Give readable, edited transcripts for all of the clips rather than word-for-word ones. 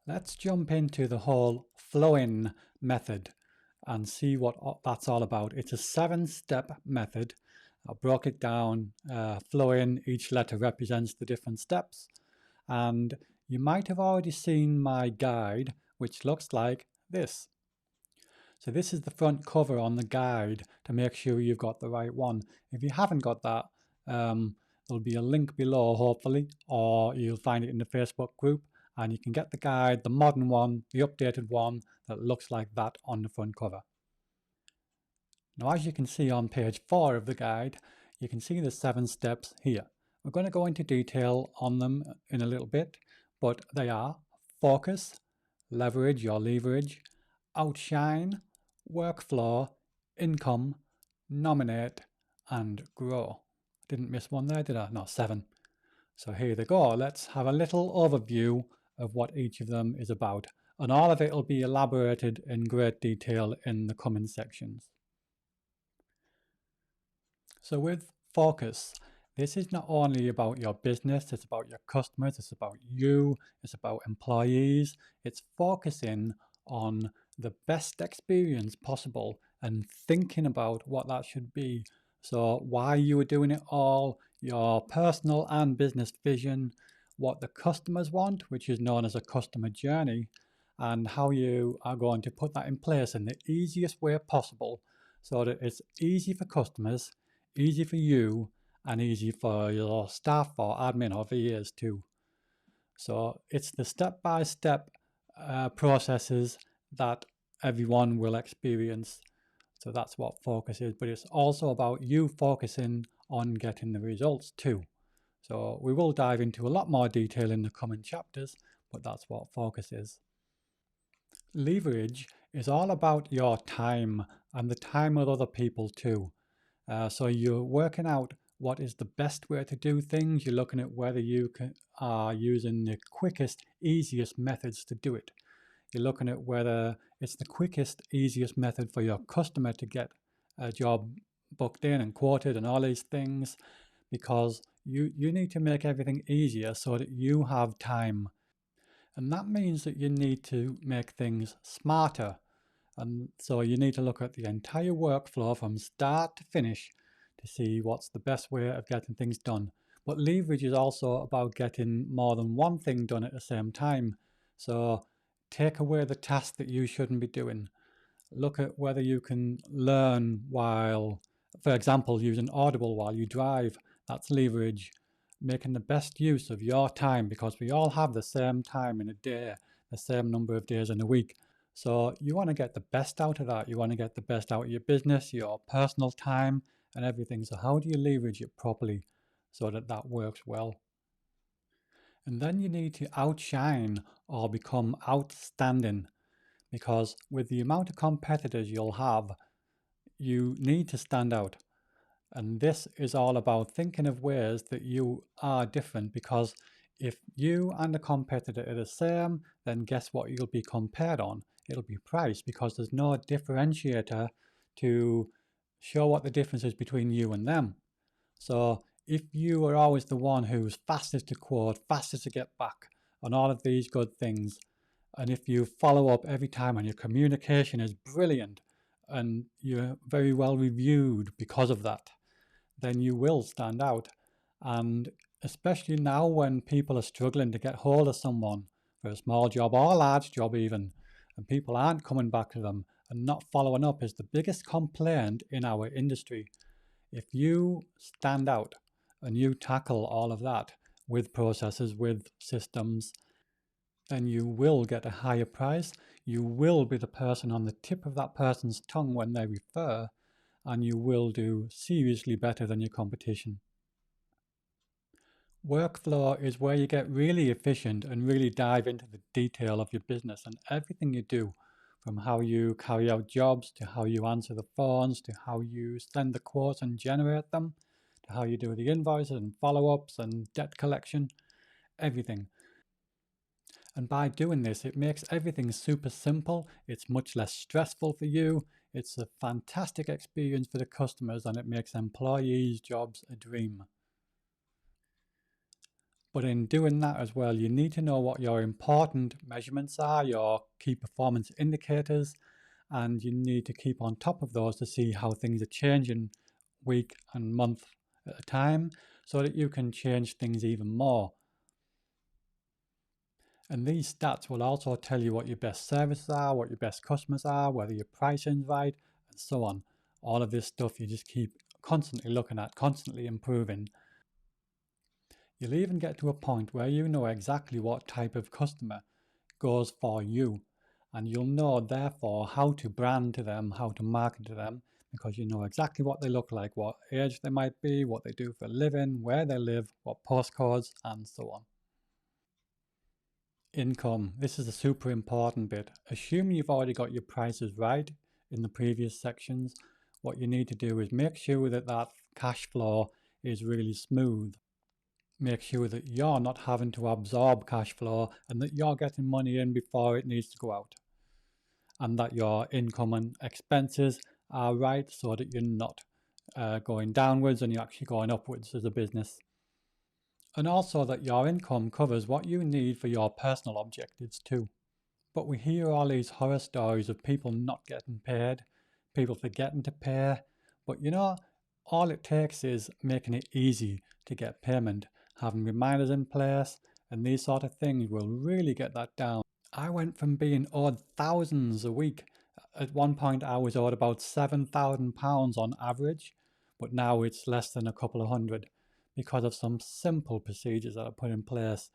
Let's jump into the whole flow-in method and see what that's all about. It's a 7-step method. I broke it down. Flow-in, each letter represents the different steps. And you might have already seen my guide, which looks like this. So this is the front cover on the guide to make sure you've got the right one. If you haven't got that, there'll be a link below, hopefully, or you'll find it in the Facebook group, and you can get the guide, the modern one, the updated one that looks like that on the front cover. Now, as you can see on page 4 of the guide, you can see the 7 steps here. We're going to go into detail on them in a little bit, but they are focus, leverage or leverage, outshine, workflow, income, nominate, and grow. Didn't miss one there, did I? No, 7. So here they go. Let's have a little overview of what each of them is about. And all of it will be elaborated in great detail in the coming sections. So with focus, this is not only about your business, it's about your customers, it's about you, it's about employees. It's focusing on the best experience possible and thinking about what that should be. So why you are doing it all, your personal and business vision, what the customers want, which is known as a customer journey, and how you are going to put that in place in the easiest way possible so that it's easy for customers, easy for you, and easy for your staff or admin or VAs too. So it's the step-by-step processes that everyone will experience. So that's what focus is, but it's also about you focusing on getting the results too. So we will dive into a lot more detail in the coming chapters, but that's what focus is. Leverage is all about your time and the time of other people too. So you're working out what is the best way to do things. You're looking at whether you are using the quickest, easiest methods to do it. You're looking at whether it's the quickest, easiest method for your customer to get a job booked in and quoted and all these things, because you need to make everything easier so that you have time. And that means that you need to make things smarter. And so you need to look at the entire workflow from start to finish to see what's the best way of getting things done. But leverage is also about getting more than one thing done at the same time. So take away the task that you shouldn't be doing. Look at whether you can learn while, for example, using Audible while you drive. That's leverage. Making the best use of your time, because we all have the same time in a day, the same number of days in a week. So you want to get the best out of that. You want to get the best out of your business, your personal time, and everything. So how do you leverage it properly so that that works well? And then you need to outshine or become outstanding, because with the amount of competitors you'll have, you need to stand out. And this is all about thinking of ways that you are different, because if you and the competitor are the same, then guess what you'll be compared on? It'll be price, because there's no differentiator to show what the difference is between you and them. So if you are always the one who's fastest to quote, fastest to get back on all of these good things, and if you follow up every time and your communication is brilliant and you're very well reviewed because of that, then you will stand out. And especially now when people are struggling to get hold of someone for a small job or a large job even, and people aren't coming back to them and not following up, is the biggest complaint in our industry. If you stand out and you tackle all of that with processes, with systems, then you will get a higher price. You will be the person on the tip of that person's tongue when they refer, and you will do seriously better than your competition. Workflow is where you get really efficient and really dive into the detail of your business and everything you do, from how you carry out jobs, to how you answer the phones, to how you send the quotes and generate them, to how you do the invoices and follow-ups and debt collection, everything. And by doing this, it makes everything super simple. It's much less stressful for you. It's a fantastic experience for the customers, and it makes employees' jobs a dream. But in doing that as well, you need to know what your important measurements are, your key performance indicators, and you need to keep on top of those to see how things are changing week and month at a time so that you can change things even more. And these stats will also tell you what your best services are, what your best customers are, whether your pricing's right, and so on. All of this stuff you just keep constantly looking at, constantly improving. You'll even get to a point where you know exactly what type of customer goes for you, and you'll know therefore how to brand to them, how to market to them, because you know exactly what they look like, what age they might be, what they do for a living, where they live, what postcodes, and so on. Income. This is a super important bit. Assume you've already got your prices right in the previous sections. What you need to do is make sure that that cash flow is really smooth. Make sure that you're not having to absorb cash flow and that you're getting money in before it needs to go out. And that your income and expenses are right so that you're not going downwards and you're actually going upwards as a business. And also that your income covers what you need for your personal objectives too. But we hear all these horror stories of people not getting paid, people forgetting to pay. But you know, all it takes is making it easy to get payment, having reminders in place, and these sort of things will really get that down. I went from being owed thousands a week. At one point, I was owed about £7,000 on average, but now it's less than a couple of hundred because of some simple procedures that are put in place.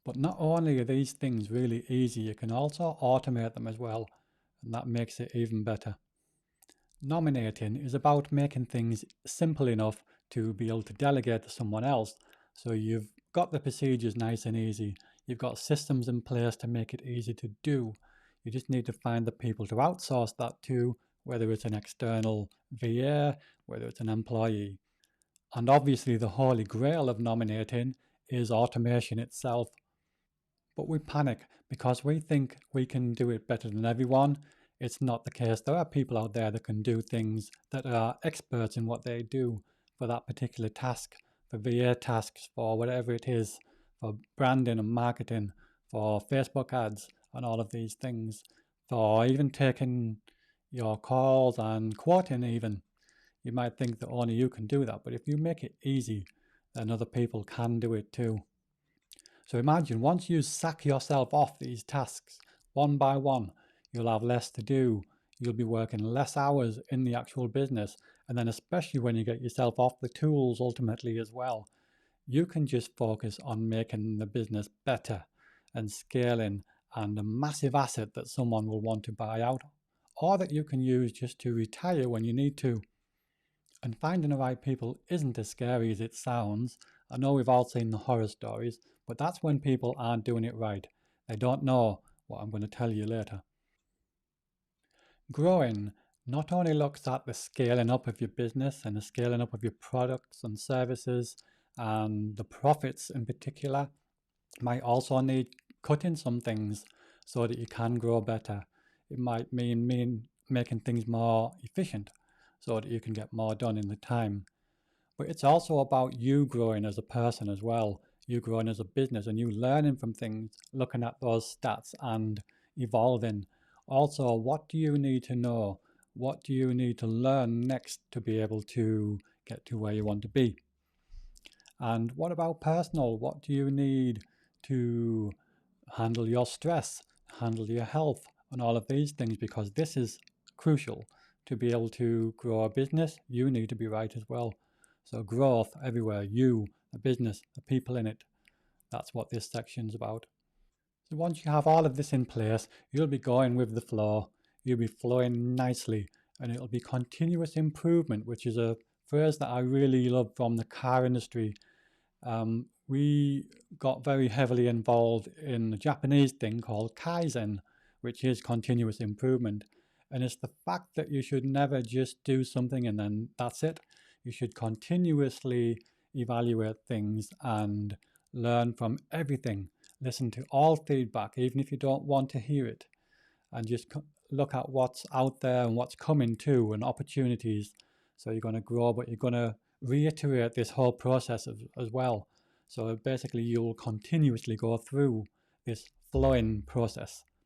But not only are these things really easy, you can also automate them as well, and that makes it even better. Nominating is about making things simple enough to be able to delegate to someone else. So you've got the procedures nice and easy. You've got systems in place to make it easy to do. You just need to find the people to outsource that to, whether it's an external VA, whether it's an employee. And obviously the holy grail of nominating is automation itself. But we panic because we think we can do it better than everyone. It's not the case. There are people out there that can do things that are experts in what they do for that particular task, for VA tasks, for whatever it is, for branding and marketing, for Facebook ads and all of these things, for even taking your calls and quoting even. You might think that only you can do that, but if you make it easy, then other people can do it too. So imagine once you sack yourself off these tasks one by one, you'll have less to do. You'll be working less hours in the actual business. And then especially when you get yourself off the tools ultimately as well, you can just focus on making the business better and scaling and a massive asset that someone will want to buy out or that you can use just to retire when you need to. And finding the right people isn't as scary as it sounds. I know we've all seen the horror stories, but that's when people aren't doing it right. They don't know what I'm going to tell you later. Growing not only looks at the scaling up of your business and the scaling up of your products and services and the profits in particular, might also need cutting some things so that you can grow better. It might mean making things more efficient so that you can get more done in the time. But it's also about you growing as a person as well, you growing as a business and you learning from things, looking at those stats and evolving. Also, what do you need to know? What do you need to learn next to be able to get to where you want to be? And what about personal? What do you need to handle your stress, handle your health, and all of these things? Because this is crucial. To be able to grow a business, you need to be right as well. So growth everywhere, you, the business, the people in it. That's what this section's about. So once you have all of this in place, you'll be going with the flow. You'll be flowing nicely and it'll be continuous improvement, which is a phrase that I really love from the car industry. We got very heavily involved in a Japanese thing called Kaizen, which is continuous improvement. And it's the fact that you should never just do something and then that's it. You should continuously evaluate things and learn from everything. Listen to all feedback, even if you don't want to hear it. And just look at what's out there and what's coming too and opportunities. So you're going to grow, but you're going to reiterate this whole process as well. So basically you'll continuously go through this flowing process.